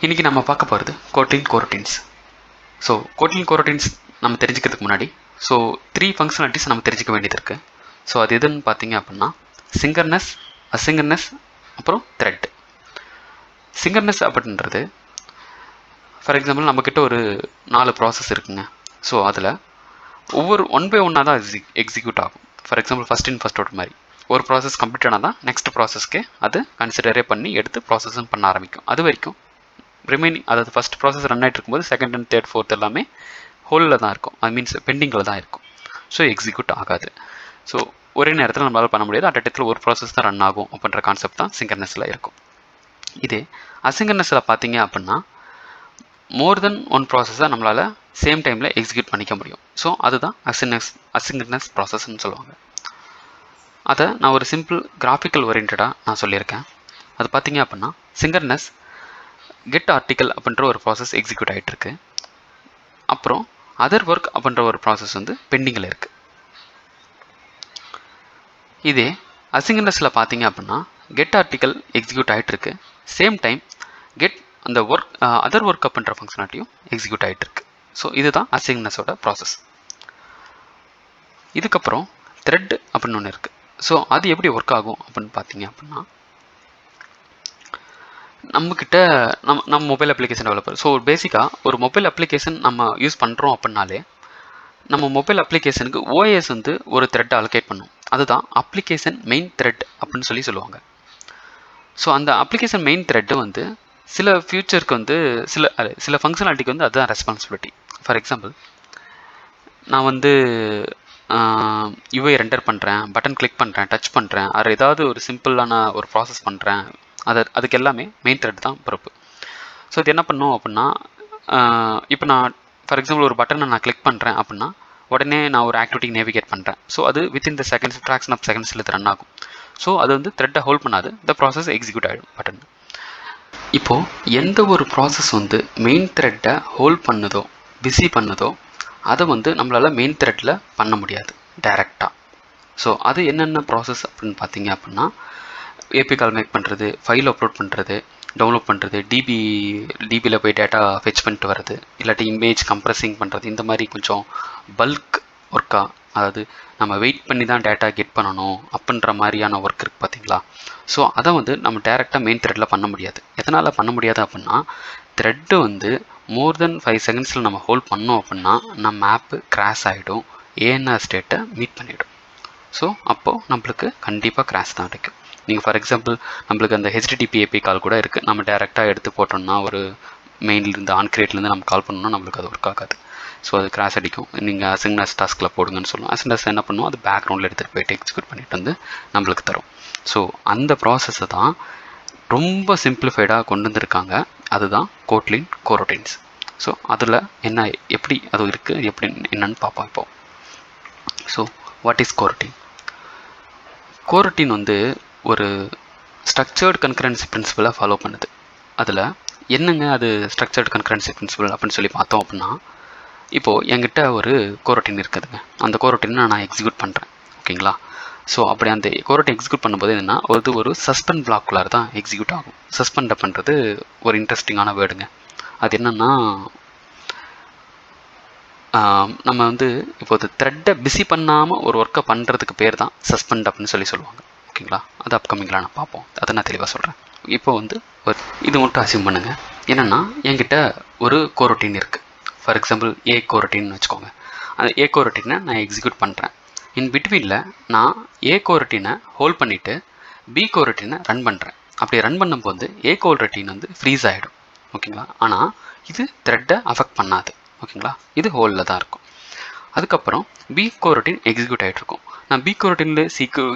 இன்றைக்கி நம்ம பார்க்க போகிறது கோட்லின் கோரோட்டின்ஸ். ஸோ கோட்லின் கோரோட்டின்ஸ் நம்ம தெரிஞ்சுக்கிறதுக்கு முன்னாடி ஸோ 3 ஃபங்க்ஷனாலிட்டிஸ் நம்ம தெரிஞ்சிக்க வேண்டியது இருக்குது. ஸோ அது எதுன்னு பார்த்தீங்க அப்படின்னா சிங்கர்னஸ், அசிங்கர்னஸ், அப்புறம் த்ரெட். சிங்கர்னஸ் அப்படின்றது ஃபார் எக்ஸாம்பிள் நம்மக்கிட்ட ஒரு 4 ப்ராசஸ் இருக்குங்க. ஸோ அதில் ஒவ்வொரு 1 by 1 தான் எக்ஸிக்யூட் ஆகும். For example first in first out மாதிரி ஒரு ப்ராசஸ் கம்ப்ளீட் ஆனால் தான் நெக்ஸ்ட் ப்ராசஸ்க்கு அது கன்சிடரே பண்ணி எடுத்து ப்ராசஸும் பண்ண ஆரம்பிக்கும். அது வரைக்கும் ரிமைனிங், அதாவது ஃபஸ்ட் ப்ராசஸ் ரன் ஆகிட்டு இருக்கும்போது செகண்ட் அண்ட் தேர்ட் ஃபோர்த் எல்லாமே ஹோலில் தான் இருக்கும். அது மீன்ஸ் பெண்டிங்கில் தான் இருக்கும். ஸோ எக்ஸிக்யூட் ஆகாது. ஸோ ஒரே நேரத்தில் நம்மளால் பண்ண முடியாது. அட் இடத்துல ஒரு ப்ராசஸ் தான் ரன் ஆகும் அப்படின்ற கான்செப்ட் தான் சிங்கர்னஸில் இருக்கும். இதே அசிங்கர்னஸில் பார்த்தீங்க அப்படின்னா மோர் தென் 1 ப்ராசஸை நம்மளால் சேம் டைமில் எக்ஸிக்யூட் பண்ணிக்க முடியும். ஸோ அதுதான் அசிங்கர்னஸ் ப்ராசஸ்ன்னு சொல்லுவாங்க. அதை நான் ஒரு சிம்பிள் கிராஃபிக்கல் ஓரியன்டாக நான் சொல்லியிருக்கேன். அது பார்த்தீங்க அப்படின்னா சிங்கர்னஸ் கெட் ஆர்டிக்கல் அப்படின்ற ஒரு ப்ராசஸ் எக்ஸிக்யூட் ஆகிட்டு இருக்கு. அப்புறம் அதர் ஒர்க் அப்படின்ற ஒரு ப்ராசஸ் வந்து பெண்டிங்கில் இருக்குது. இதே அசிங்கர்னஸில் பார்த்தீங்க அப்படின்னா கெட் ஆர்டிக்கல் எக்ஸிக்யூட் ஆகிட்டு இருக்கு, சேம் டைம் கெட் அந்த ஒர்க் அதர் ஒர்க் அப்படின்ற ஃபங்க்ஷனாலிட்டியும் எக்ஸிக்யூட் ஆகிட்டு இருக்கு. ஸோ இதுதான் அசிங்கர்னஸோட ப்ராசஸ். இதுக்கப்புறம் த்ரெட் அப்படின்னு ஒன்று இருக்குது. ஸோ அது எப்படி ஒர்க் ஆகும் அப்படின்னு பார்த்தீங்க அப்படின்னா நம்மக்கிட்ட நம்ம மொபைல் அப்ளிகேஷன் டெவலப்பர். ஸோ பேசிக்காக ஒரு மொபைல் அப்ளிகேஷன் நம்ம யூஸ் பண்ணுறோம் அப்படின்னாலே நம்ம மொபைல் அப்ளிகேஷனுக்கு ஓஎஸ் வந்து ஒரு த்ரெட்டை அலோகேட் பண்ணும். அதுதான் அப்ளிகேஷன் மெயின் த்ரெட் அப்படின்னு சொல்லுவாங்க. ஸோ அந்த அப்ளிகேஷன் மெயின் த்ரெட்டு வந்து சில ஃபியூச்சருக்கு வந்து சில ஃபங்க்ஷனாலிட்டிக்கு வந்து அதுதான் ரெஸ்பான்சிபிலிட்டி. ஃபார் எக்ஸாம்பிள் நான் வந்து யூஐ ரெண்டர் பண்ணுறேன், பட்டன் கிளிக் பண்ணுறேன், டச் பண்ணுறேன், அது ஏதாவது ஒரு சிம்பிளான ஒரு ப்ராசஸ் பண்ணுறேன், அதுக்கு எல்லாமே மெயின் த்ரெட் தான் பொறுப்பு. ஸோ இது என்ன பண்ணும் அப்படின்னா இப்போ நான் ஃபார் எக்ஸாம்பிள் ஒரு பட்டனை நான் கிளிக் பண்ணுறேன் அப்படின்னா உடனே நான் ஒரு ஆக்டிவிட்டி நேவிகேட் பண்ணுறேன். ஸோ அது within the seconds, fraction of செகண்ட்ஸில் இது ரன் ஆகும். ஸோ அது வந்து த்ரெட்டை ஹோல்ட் பண்ணாது, இந்த ப்ராசஸ் எக்ஸிக்யூட் ஆகிடும் பட்டன். இப்போது எந்த ஒரு ப்ராசஸ் வந்து மெயின் த்ரெட்டை ஹோல்ட் பண்ணுதோ, பிஸி பண்ணுதோ, அதை வந்து நம்மளால் மெயின் த்ரெட்டில் பண்ண முடியாது டைரெக்டாக. ஸோ அது என்னென்ன ப்ராசஸ் அப்படின்னு பார்த்தீங்க அப்படின்னா ஏபி கால் மேக் பண்ணுறது, ஃபைல் அப்லோட் பண்ணுறது, டவுன்லோட் பண்ணுறது, டிபியில் போய் டேட்டா ஃபெச் பண்ணிட்டு வர்றது, இல்லாட்டி இமேஜ் கம்ப்ரெஸிங் பண்ணுறது, இந்த மாதிரி கொஞ்சம் பல்க் ஒர்க்காக, அதாவது நம்ம வெயிட் பண்ணி தான் டேட்டா கெட் பண்ணணும் அப்படின்ற மாதிரியான ஒர்க் இருக்குது பார்த்தீங்களா. ஸோ அதை வந்து நம்ம டேரெக்டாக மெயின் த்ரெட்டில் பண்ண முடியாது. எதனால் பண்ண முடியாது அப்படின்னா த்ரெட்டு வந்து மோர் தென் 5 செகண்ட்ஸில் நம்ம ஹோல்ட் பண்ணோம் அப்படின்னா நம்ம ஆப்பு கிராஷ் ஆகிடும், ஏஎன்ஆர் ஸ்டேட்டை மீட் பண்ணிவிடும். ஸோ அப்போது நம்மளுக்கு கண்டிப்பாக கிராஷ் தான் கிடைக்கும். நீங்கள் ஃபார் எக்ஸாம்பிள் நம்மளுக்கு அந்த ஹெச்டிடிபி ஏபி கால் கூட இருக்குது. நம்ம டேரெக்டாக எடுத்து போட்டோம்னா ஒரு மெயின்லேருந்து ஆன்கிரியேட்லேருந்து நம்ம கால் பண்ணோம்னா நம்மளுக்கு அது ஒர்க் ஆகாது. ஸோ அது கிராஷ் அடிக்கும். நீங்கள் அசிங்கர்னஸ் டாஸ்கில் போடுங்கன்னு சொல்லுவோம். அசிங்கர்னஸ் என்ன பண்ணுவோம், அது பேக்ரவுண்டில் எடுத்துகிட்டு போயிட்டு எக்ஸிக்யூட் பண்ணிட்டு வந்து நம்மளுக்கு தரும். ஸோ அந்த ப்ராசஸை தான் ரொம்ப சிம்பிளிஃபைடாக கொண்டு வந்திருக்காங்க. அதுதான் கோட்லின் கோரோட்டின்ஸ். ஸோ அதில் என்ன, எப்படி அது இருக்குது, எப்படி என்னன்னு பார்ப்போம் இப்போ. So what is coroutine? Coroutine வந்து ஒரு ஸ்ட்ரக்சர்டு கன்கரன்சி பிரின்சிபலை ஃபாலோ பண்ணுது. அதில் என்னங்க அது ஸ்ட்ரக்சர்டு கன்கரன்சி பிரின்சிபல் அப்படின்னு சொல்லி பார்த்தோம் அப்படின்னா, இப்போது என்கிட்ட ஒரு கோரோட்டின் இருக்குதுங்க. அந்த கோரோட்டினை நான் எக்ஸிக்யூட் பண்ணுறேன், ஓகேங்களா. ஸோ அப்படி அந்த கோரோட்டின் எக்ஸிக்யூட் பண்ணும்போது என்னென்னா ஒரு சஸ்பெண்ட் பிளாக்குள்ளார தான் எக்ஸிக்யூட் ஆகும். சஸ்பெண்டை பண்ணுறது ஒரு இன்ட்ரெஸ்டிங்கான வேர்டுங்க. அது என்னென்னா நம்ம வந்து இப்போது த்ரெட்டை பிஸி பண்ணாமல் ஒரு ஒர்க்கை பண்ணுறதுக்கு பேர் தான் சஸ்பெண்ட் அப்படின்னு சொல்லுவாங்க, ஓகேங்களா. அது அப்கமிங்கில் நான் பார்ப்போம், அதை நான் தெளிவாக சொல்கிறேன். இப்போ வந்து இது மட்டும் அசியூம் பண்ணுங்கள். என்னென்னா என்கிட்ட ஒரு கோரோட்டின் இருக்குது. ஃபார் எக்ஸாம்பிள் ஏ கோரோட்டின்னு வச்சுக்கோங்க. அந்த ஏ கோரோட்டினை நான் எக்ஸிக்யூட் பண்ணுறேன். இன் பிட்வீனில் நான் ஏ கோரோட்டினை ஹோல்ட் பண்ணிவிட்டு பி கோரோட்டினை ரன் பண்ணுறேன். அப்படி ரன் பண்ணும்போது ஏ கோரோட்டின் வந்து ஃப்ரீஸ் ஆகிடும், ஓகேங்களா. ஆனால் இது த்ரெட்டை அஃபெக்ட் பண்ணாது, ஓகேங்களா. இது ஹோலில் தான் இருக்கும். அதுக்கப்புறம் பி கோரோட்டின் எக்ஸிக்யூட் ஆகிட்ருக்கும். நான் பி கோரோட்டினில்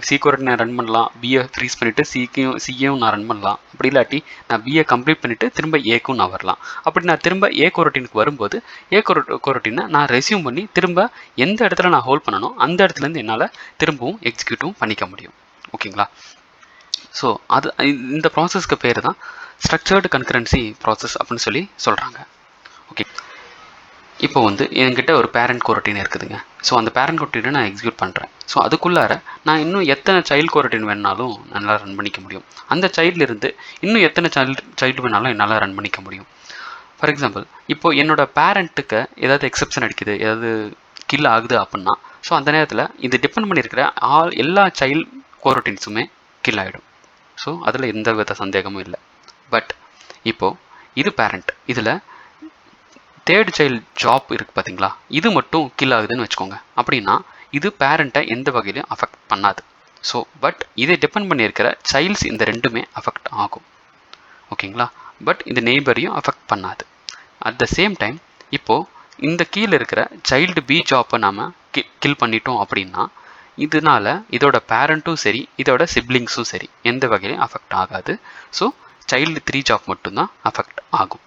சி கோரோட்டினை ரன் பண்ணலாம், பியை ஃப்ரீஸ் பண்ணிவிட்டு சியையும் நான் ரன் பண்ணலாம். அப்படி இல்லாட்டி நான் பியை கம்ப்ளீட் பண்ணிவிட்டு திரும்ப ஏக்கும் நான் வரலாம். அப்படி நான் திரும்ப ஏ கோரோட்டினுக்கு வரும்போது ஏ கோரோட்டினை நான் ரெஸ்யூம் பண்ணி திரும்ப எந்த இடத்துல நான் ஹோல்ட் பண்ணணும் அந்த இடத்துலேருந்து என்னால் திரும்பவும் எக்ஸிக்யூட்டும் பண்ணிக்க முடியும், ஓகேங்களா. ஸோ அது இந்த ப்ராசஸ்க்கு பேர் தான் ஸ்ட்ரக்சர்டு கன்கரன்சி ப்ராசஸ் அப்படின்னு சொல்லி சொல்கிறாங்க, ஓகே. இப்போ வந்து என்கிட்ட ஒரு பேரண்ட் கோரட்டின் இருக்குதுங்க. ஸோ அந்த பேரண்ட் கோரட்டினை நான் எக்ஸிக்யூட் பண்ணுறேன். ஸோ அதுக்குள்ளார நான் இன்னும் எத்தனை சைல்டு கோரட்டின் வேணுனாலும் என்னால் ரன் பண்ணிக்க முடியும். அந்த சைல்டிலிருந்து இன்னும் எத்தனை சைல்டு வேணாலும் என்னால் ரன் பண்ணிக்க முடியும். ஃபார் எக்ஸாம்பிள், இப்போ என்னோட பேரண்ட்டுக்கு ஏதாவது எக்ஸப்ஷன் அடிக்குது, ஏதாவது கில் ஆகுது அப்படின்னா, ஸோ அந்த நேரத்தில் இது டிபெண்ட் பண்ணியிருக்கிற எல்லா சைல்டு கோரட்டின்ஸுமே கில் ஆகிடும். ஸோ அதில் எந்த வித சந்தேகமும் இல்லை. பட் இப்போது இது பேரண்ட், இதில் தேர்ட் சைல்டு ஜாப் இருக்குது பார்த்தீங்களா, இது மட்டும் கில் ஆகுதுன்னு வச்சுக்கோங்க. அப்படின்னா இது பேரண்ட்டை எந்த வகையிலையும் அஃபெக்ட் பண்ணாது. ஸோ பட் இதை டிபெண்ட் பண்ணியிருக்கிற சைல்ட்ஸ் இந்த ரெண்டுமே அஃபெக்ட் ஆகும். ஓகேங்களா? பட் இந்த நெய்பரையும் அஃபெக்ட் பண்ணாது. அட் த சேம் டைம் இப்போது இந்த கீழே இருக்கிற சைல்டு பி ஜாப்பை நாம் கில் பண்ணிட்டோம் அப்படின்னா இதனால் இதோட பேரண்ட்டும் சரி, இதோட சிப்ளிங்ஸும் சரி எந்த வகையிலையும் அஃபெக்ட் ஆகாது. ஸோ சைல்டு 3 ஜாப் மட்டும்தான் அஃபெக்ட் ஆகும்.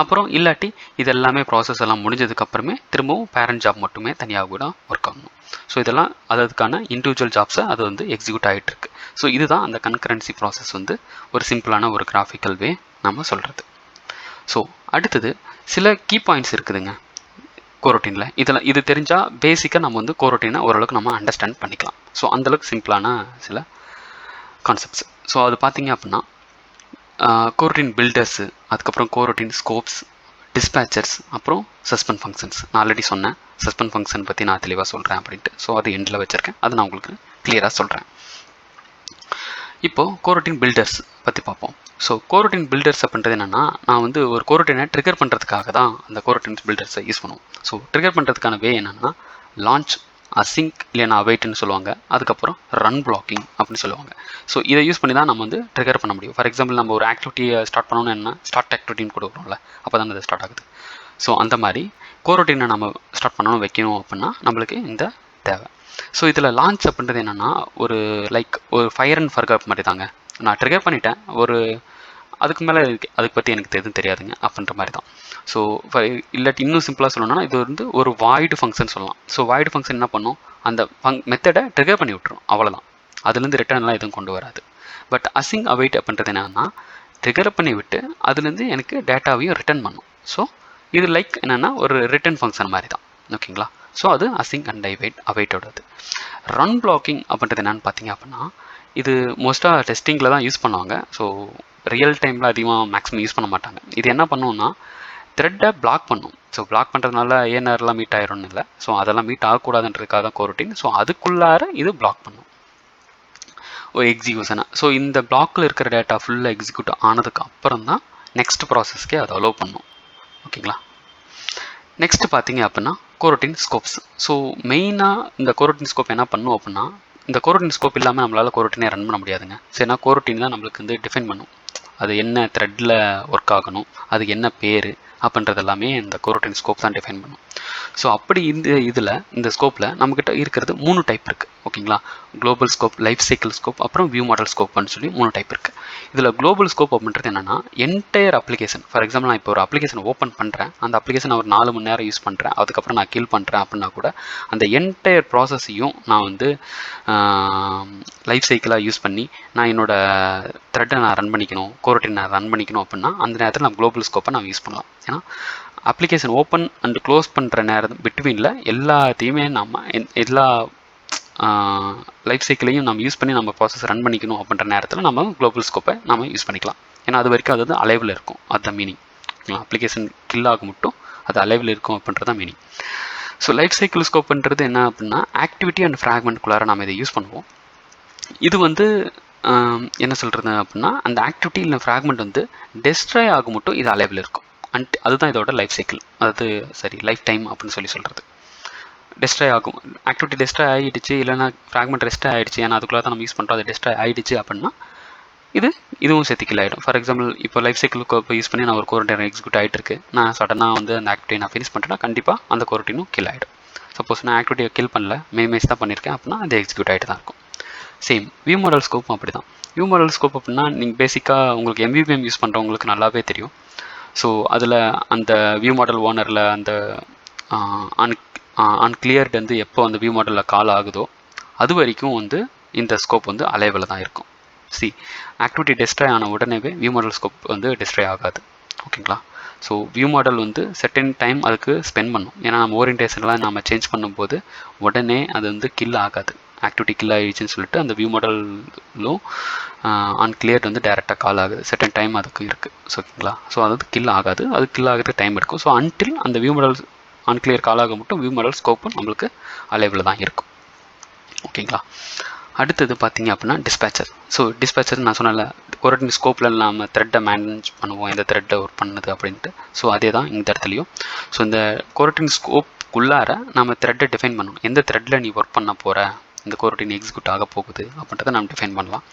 அப்புறம் இல்லாட்டி இதெல்லாமே ப்ராசஸ் எல்லாம் முடிஞ்சதுக்கப்புறமே திரும்பவும் பேரண்ட் ஜாப் மட்டுமே தனியாக கூட ஒர்க் ஆகணும். ஸோ இதெல்லாம் அதுக்கான இண்டிவிஜுவல் ஜாப்ஸை அது வந்து எக்ஸிக்யூட் ஆகிட்டுருக்கு. ஸோ இதுதான் அந்த கன்கரன்சி ப்ராசஸ் வந்து ஒரு சிம்பிளான ஒரு கிராஃபிக்கல் வே நம்ம சொல்கிறது. ஸோ அடுத்தது சில கீ பாயிண்ட்ஸ் இருக்குதுங்க கோரோட்டினில். இது தெரிஞ்சால் பேசிக்காக நம்ம வந்து கோரோட்டினை ஓரளவுக்கு நம்ம அண்டர்ஸ்டாண்ட் பண்ணிக்கலாம். ஸோ அந்தளவுக்கு சிம்பிளான சில கான்செப்ட்ஸ். ஸோ அது பார்த்தீங்க அப்படின்னா கோரோட்டின் பில்டர்ஸு, அதுக்கப்புறம் கோரோட்டின் ஸ்கோப்ஸ், டிஸ்பேச்சர்ஸ், அப்புறம் சஸ்பெண்ட் ஃபங்க்ஷன்ஸ். நான் ஆல்ரெடி சொன்னேன் சஸ்பெண்ட் ஃபங்க்ஷன் பற்றி நான் தெளிவாக சொல்கிறேன் அப்படின்ட்டு. ஸோ அது எண்டில் வச்சுருக்கேன், அது நான் உங்களுக்கு கிளியராக சொல்கிறேன். இப்போது கோரோட்டின் பில்டர்ஸ் பற்றி பார்ப்போம். ஸோ கோரோட்டின் பில்டர்ஸ் அப்படின்றது என்னென்னா, நான் வந்து ஒரு கோரோட்டினை ட்ரிகர் பண்ணுறதுக்காக தான் அந்த கோரோட்டின் பில்டர்ஸை யூஸ் பண்ணுவோம். ஸோ ட்ரிகர் பண்ணுறதுக்கான வே என்னென்னா லான்ச், அசிங்க் இல்லைனா அவைட்டுன்னு சொல்லுவாங்க, அதுக்கப்புறம் ரன் பிளாக்கிங் அப்படின்னு சொல்லுவாங்க. ஸோ இதை யூஸ் பண்ணி தான் நம்ம வந்து ட்ரிகர் பண்ண முடியும். ஃபார் எக்ஸாம்பிள், நம்ம ஒரு ஆக்டிவிட்டியை ஸ்டார்ட் பண்ணணும்னு என்ன ஸ்டார்ட் ஆக்டிவிட்டின்னு கூட வரும்ல, அப்போ தான் அது ஸ்டார்ட் ஆகுது. ஸோ அந்த மாதிரி கோரோட்டினை நம்ம ஸ்டார்ட் பண்ணணும் வைக்கணும் அப்படின்னா நம்மளுக்கு இந்த தேவை. ஸோ இதில் லான்ச் அப்படின்றது என்னென்னா ஒரு ஒரு ஃபயர் அண்ட் ஃபர்கப் மாதிரி தாங்க. நான் ட்ரிகர் பண்ணிட்டேன், ஒரு அதுக்கு மேலே அதுக்கு பற்றி எனக்கு எதுவும் தெரியாதுங்க அப்படின்ற மாதிரி தான். ஸோ இல்லாட்டி இன்னும் சிம்பிளாக சொல்லணும்னா இது வந்து ஒரு வாய்டு ஃபங்க்ஷன் சொல்லலாம். ஸோ வாய்டு ஃபங்க்ஷன் என்ன பண்ணும், அந்த மெத்தடை ட்ரிகர் பண்ணி விட்டுரும், அவ்வளோதான். அதுலேருந்து ரிட்டர்ன்லாம் எதுவும் கொண்டு வராது. பட் அசிங் அவைட் அப்படின்றது என்னென்னா ட்ரிகர் பண்ணி விட்டு அதுலேருந்து எனக்கு டேட்டாவையும் ரிட்டர்ன் பண்ணும். ஸோ இது என்னென்னா ஒரு ரிட்டர்ன் ஃபங்க்ஷன் மாதிரி தான். ஓகேங்களா? ஸோ அது அசிங் அண்ட் அவைட்டோடது. ரன் பிளாக்கிங் அப்படின்றது என்னென்னு பார்த்தீங்க அப்படின்னா இது மோஸ்ட்டாக டெஸ்டிங்கில் தான் யூஸ் பண்ணுவாங்க. ஸோ ரியல் டைமில் அதிகமாக மேக்ஸிமம் யூஸ் பண்ண மாட்டாங்க. இது என்ன பண்ணுவோம்னா த்ரெட்டை பிளாக் பண்ணும். ஸோ பிளாக் பண்ணுறதுனால ஏனர்லாம் மீட் ஆயிரும்னு இல்லை. ஸோ அதெல்லாம் மீட் ஆகக்கூடாதுன்றதுக்காக தான் கோரோட்டின். ஸோ அதுக்குள்ளார இது பிளாக் பண்ணும் ஒரு எக்ஸிக்யூஷனை. ஸோ இந்த பிளாக்கில் இருக்கிற டேட்டா ஃபுல்லாக எக்ஸிக்யூட் ஆனதுக்கு அப்புறம் தான் நெக்ஸ்ட் ப்ராசஸ்க்கே அதை அலோவ் பண்ணும். ஓகேங்களா? நெக்ஸ்ட் பார்த்தீங்க அப்படின்னா கோரோட்டின் ஸ்கோப்ஸ். ஸோ மெயினாக இந்த கோரோட்டின் ஸ்கோப் என்ன பண்ணும் அப்படின்னா, இந்த கோரோட்டின் ஸ்கோப் இல்லாமல் நம்மளால் கோரோட்டினே ரன் பண்ண முடியாதுங்க. சரினா கோரோட்டின் தான் நம்மளுக்கு வந்து டிஃபைன் பண்ணும், அது என்ன த்ரெட்டில் ஒர்க் ஆகணும், அது என்ன பேர் அப்படின்றது எல்லாமே இந்த கோரோட்டின் ஸ்கோப் தான் டிஃபைன் பண்ணும். ஸோ அப்படி இந்த ஸ்கோப்பில் நம்மக்கிட்ட இருக்கிறது 3 டைப் இருக்குது. ஓகேங்களா? Global scope, life cycle scope, அப்புறம் வியூ மாடல் ஸ்கோப்னு சொல்லி 3 டைப் இருக்குது. இதில் குளோபல் ஸ்கோப் அப்படின்றது என்னென்னா என்டையர் அப்ளிகேஷன். ஃபார் எக்ஸாம்பிள், நான் இப்போ ஒரு அப்ளிகேஷன் ஓப்பன் பண்ணுறேன், அந்த அப்ளிகேஷன் ஒரு 4 மணி நேரம் யூஸ் பண்ணுறேன், அதுக்கப்புறம் நான் கில் பண்ணுறேன் அப்படின்னா கூட அந்த என்டையர் ப்ராசஸையும் நான் வந்து லைஃப் சைக்கிளாக யூஸ் பண்ணி நான் என்னோடய த்ரெட்டை நான் ரன் பண்ணிக்கணும், கோரோட்டின் நான் ரன் பண்ணிக்கணும் அப்படின்னா அந்த நேரத்தில் நம்ம குளோபல் ஸ்கோப்பை நம்ம யூஸ் பண்ணலாம். ஏன்னா அப்ளிகேஷன் ஓப்பன் அண்ட் க்ளோஸ் பண்ணுற நேரம் பிட்வீனில் எல்லாத்தையுமே நம்ம எல்லா லைஃப் சைக்கிளையும் நம்ம யூஸ் பண்ணி நம்ம ப்ராசஸ் ரன் பண்ணிக்கணும் அப்படின்ற நேரத்தில் நம்ம குளோபல் ஸ்கோப்பை நம்ம யூஸ் பண்ணிக்கலாம். ஏன்னா அது வரைக்கும் அது வந்து அலைவில் இருக்கும், அதுதான் மீனிங். அப்ளிகேஷன் கில் ஆக மட்டும் அது அலைவில் இருக்கும் அப்படின்றதான் மீனிங். ஸோ லைஃப் சைக்கிள் ஸ்கோப்புன்றது என்ன அப்படின்னா ஆக்டிவிட்டி அண்ட் ஃப்ராக்மெண்ட்குள்ளார நம்ம இதை யூஸ் பண்ணுவோம். இது வந்து என்ன சொல்கிறது அப்படின்னா அந்த ஆக்டிவிட்டி இல்லை ஃப்ராக்மெண்ட் வந்து டெஸ்ட்ராய் ஆக மட்டும் இது அலைவில் இருக்கும். அதுதான் இதோட லைஃப் சைக்கிள், அதாவது லைஃப் டைம் அப்படின்னு சொல்கிறது. டெஸ்ட்ராய் ஆகும், ஆக்டிவிட்டி டெஸ்ட்ராய் ஆகிடுச்சு, இல்லைனா ஃப்ராக்மெண்ட் டெஸ்ட்ராய் ஆகிடுச்சு, ஏன்னா அதுக்குள்ளே தான் நம்ம யூஸ் பண்ணுறோம், அது டெஸ்ட்ராய் ஆகிடுச்சு அப்படின்னா இதுவும் சேர்த்து கில் ஆகிடும். ஃபார் எக்ஸாம்பிள், இப்போ லைஃப் சைக்கிளுக்கு இப்போ யூஸ் பண்ணி நான் ஒரு கோரோட்டின் எக்ஸிக்யூட் ஆகிட்டு இருக்கு, நான் சடனாக வந்து அந்த ஆக்டிவிட்டி நான் ஃபினிஷ் பண்ணுறேன்னா கண்டிப்பாக அந்த கோரோட்டினும் கில் ஆகிடும். சப்போஸ் நான் ஆக்டிவிட்டியை கில் பண்ணல, மேஸ் தான் பண்ணியிருக்கேன் அப்படின்னா அது எக்ஸிக்யூட் ஆகிட்டு தான் இருக்கும். சேம் வியூ மாடல் ஸ்கோப்பும் அப்படி தான். வியூ மாடல் ஸ்கோப் அப்படின்னா நீங்கள் பேசிக்காக உங்களுக்கு MVVM யூஸ் பண்ணுறவங்களுக்கு நல்லாவே தெரியும். ஸோ அதில் அந்த வியூ மாடல் ஓனரில் அந்த அன்கிளியர்டு வந்து எப்போ அந்த வியூ மாடலில் கால் ஆகுதோ அது வரைக்கும் வந்து இந்த ஸ்கோப் வந்து அலைவில் தான் இருக்கும். ஆக்டிவிட்டி டெஸ்ட்ராய் ஆன உடனேவே வியூ மாடல் ஸ்கோப் வந்து டெஸ்ட்ராய் ஆகாது. ஓகேங்களா? ஸோ வியூ மாடல் வந்து செர்டன் டைம் அதுக்கு ஸ்பெண்ட் பண்ணும். ஏன்னா நம்ம ஓரியன்டேஷன்லாம் நம்ம சேஞ்ச் பண்ணும்போது உடனே அது வந்து கில் ஆகாது. ஆக்டிவிட்டி கில் ஆகிடுச்சின்னு சொல்லிட்டு அந்த வியூ மாடலும் ஆன் கிளியர் வந்து டேரெக்டாக கால் ஆகுது. செர்டன் டைம் அதுக்கு இருக்குது. ஓகேங்களா? ஸோ அது கில் ஆகாது. அது கில் ஆகிறதுக்கு டைம் எடுக்கும். ஸோ அன்டில் அந்த வியூ மாடல் ஆன் கிளியர் கால் ஆக மட்டும் வியூ மாடல் ஸ்கோப்பும் நம்மளுக்கு அலைவில் தான் இருக்கும். ஓகேங்களா? அடுத்தது பார்த்தீங்க அப்படின்னா டிஸ்பேச்சர். ஸோ டிஸ்பேச்சர் நான் சொன்னல கொரட்டின் ஸ்கோப்பில் நம்ம த்ரெட்டை மேனேஜ் பண்ணுவோம், எந்த த்ரெட்டை ஒர்க் பண்ணுது அப்படின்ட்டு. ஸோ அதே தான் இந்த இடத்துலையும். ஸோ இந்த கொரட்டின் ஸ்கோப்புக்குள்ளார நம்ம த்ரெட்டை டிஃபைன் பண்ணணும். எந்த த்ரெட்டில் நீ ஒர்க் பண்ண போகிற, இந்த கொரட்டின் எக்ஸிக்யூட் ஆக போகுது அப்படின்றத நம்ம டிஃபைன் பண்ணலாம்.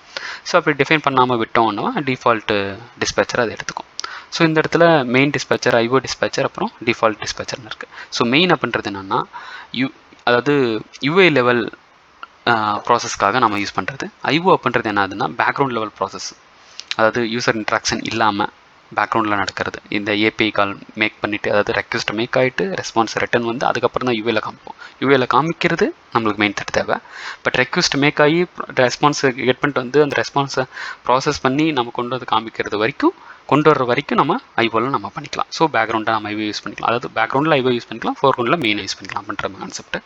ஸோ அப்படி டிஃபைன் பண்ணாமல் விட்டோம்னா டிஃபால்ட்டு டிஸ்பேச்சர் அதை எடுத்துக்கும். ஸோ இந்த இடத்துல மெயின் டிஸ்பேச்சர், ஐஓ டிஸ்பேச்சர், அப்புறம் டிஃபால்ட் டிஸ்பேச்சர்னு இருக்குது. ஸோ மெயின் அப்படின்றது என்னென்னா அதாவது யூஏ லெவல் ப்ராசஸ்க்காக நம்ம யூஸ் பண்ணுறது. ஐஓ அப்படின்றது என்னதுன்னா பேக்ரவுண்ட் லெவல் ப்ராசஸ், அதாவது யூசர் இன்ட்ராக்ஷன் இல்லாமல் பேக்ரவுண்டில் நடக்கிறது. இந்த ஏபிஐ கால் மேக் பண்ணிவிட்டு, அதாவது ரெக்வஸ்ட் மேக் ஆகிட்டு ரெஸ்பான்ஸ் ரிட்டன் வந்து அதுக்கப்புறம் தான் யூஏல காமிப்போம். யூஏல காமிக்கிறது நம்மளுக்கு மெயின் த்ரெட் தேவை. பட் ரெக்வஸ்ட் மேக் ஆகி ரெஸ்பான்ஸை கெட் பண்ணிட்டு வந்து அந்த ரெஸ்பான்ஸை ப்ராசஸ் பண்ணி நம்ம கொண்டு வந்து காமிக்கிறது வரைக்கும் நம்ம ஐஓவில் நம்ம பண்ணிக்கலாம். ஸோ பேக்ரவுண்டாக நம்ம ஐஓ யூஸ் பண்ணிக்கலாம். அதாவது பேக்ரவுண்டில் ஐஓ யூஸ் பண்ணிக்கலாம், ஃபோர்க்ரவுண்டில் மெயின் யூஸ் பண்ணிக்கலாம் அப்படின்ற கான்செப்ட்.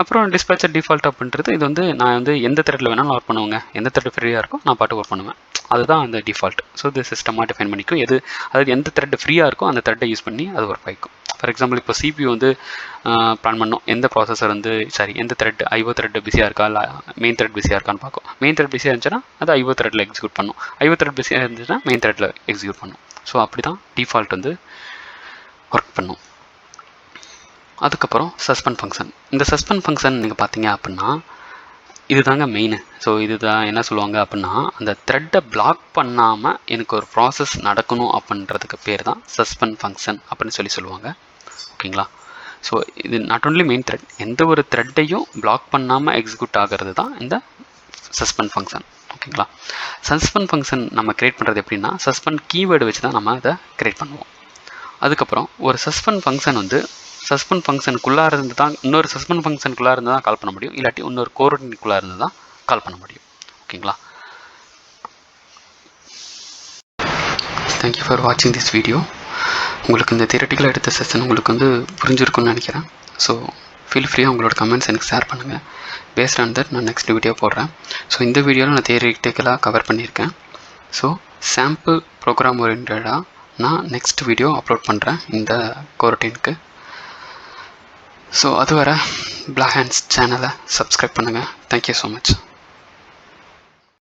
அப்புறம் டிஸ்பேச்சர் டிஃபால்ட் அப்படின்றது இது வந்து நான் வந்து எந்த த்ரெட்டில் வேணாலும் ஒர்க் பண்ணுவேங்க, எந்த த்ரெட் ஃப்ரீயாக இருக்கோ நான் பாட்டு ஒர்க் பண்ணுவேன். அதுதான் அந்த டிஃபால்ட். ஸோ இது சிஸ்டமாக டிஃபைன் பண்ணிக்கும். அதாவது எந்த த்ரெட் ஃப்ரீயாக இருக்கோ அந்த த்ரெட்டை யூஸ் பண்ணி அது ஒர்க் ஆகிக்கும். ஃபார் எக்ஸாம்பிள் இப்போ சிபியூ வந்து பிளான் பண்ணோம், எந்த ப்ராசஸர் வந்து எந்த த்ரெட் ஐஓ த்ரெட் பிஸியாக இருக்கா இல்லை மெயின் த்ரெட் பிஸியாக இருக்கான்னு பார்க்கும். மெயின் த்ரெட் பிஸியாக இருந்துச்சுன்னா அது ஐஓ த்ரெட்டில் எக்ஸிக்யூட் பண்ணும். ஐஓ த்ரெட் பிஸியாக இருந்துச்சுன்னா மெயின் த்ரெட்டில் எக்ஸிக்யூட் பண்ணும். ஸோ அப்படி தான் டிஃபால்ட் வந்து ஒர்க் பண்ணும். அதுக்கப்புறம் சஸ்பெண்ட் ஃபங்க்ஷன். இந்த சஸ்பெண்ட் ஃபங்க்ஷன் நீங்கள் பார்த்தீங்க அப்படின்னா இது தாங்க மெயின். ஸோ இதுதான் என்ன சொல்லுவாங்க அப்படின்னா, அந்த த்ரெட்டை பிளாக் பண்ணாமல் எனக்கு ஒரு ப்ராசஸ் நடக்கணும் அப்படின்றதுக்கு பேர் தான் சஸ்பெண்ட் ஃபங்க்ஷன் அப்படின்னு சொல்லுவாங்க. ஓகேங்களா? ஸோ இது நாட் ஒன்லி மெயின் த்ரெட், எந்த ஒரு த்ரெட்டையும் பிளாக் பண்ணாமல் எக்ஸிக்யூட் ஆகிறது தான் இந்த சஸ்பெண்ட் ஃபங்க்ஷன். ஓகேங்களா? சஸ்பெண்ட் ஃபங்க்ஷன் நம்ம கிரியேட் பண்ணுறது எப்படின்னா, சஸ்பெண்ட் கீவேர்டு வச்சு தான் நம்ம அதை கிரியேட் பண்ணுவோம். அதுக்கப்புறம் ஒரு சஸ்பெண்ட் ஃபங்க்ஷன் வந்து சஸ்பெண்ட் ஃபங்க்ஷனுக்குள்ளாக இருந்து தான் இன்னொரு சஸ்பெண்ட் ஃபங்க்ஷனுக்குள்ளாக இருந்து தான் கால் பண்ண முடியும், இல்லாட்டி இன்னொரு கோரோட்டினுக்குள்ளாக இருந்து தான் கால் பண்ண முடியும். ஓகேங்களா? தேங்க்யூ ஃபார் வாட்சிங் திஸ் வீடியோ. உங்களுக்கு இந்த தியரட்டிக்கலாக எடுத்த செஷன் உங்களுக்கு வந்து புரிஞ்சிருக்குன்னு நினைக்கிறேன். ஸோ ஃபீல் ஃப்ரீயாக உங்களோட கமெண்ட்ஸ் எனக்கு ஷேர் பண்ணுங்கள். பேஸ்ட் ஆன் தட் நான் நெக்ஸ்ட் வீடியோ போடுறேன். ஸோ இந்த வீடியோவில் நான் தியரட்டிக்கலாக கவர் பண்ணியிருக்கேன். ஸோ சாம்பிள் ப்ரோக்ராம் ஓரியன்டாக நான் நெக்ஸ்ட் வீடியோ அப்லோட் பண்ணுறேன் இந்த கோரோட்டினுக்கு. ஸோ அதுவரை பிளாக் ஹேண்ட்ஸ் சேனலை சப்ஸ்கிரைப் பண்ணுங்கள். Thank you so much.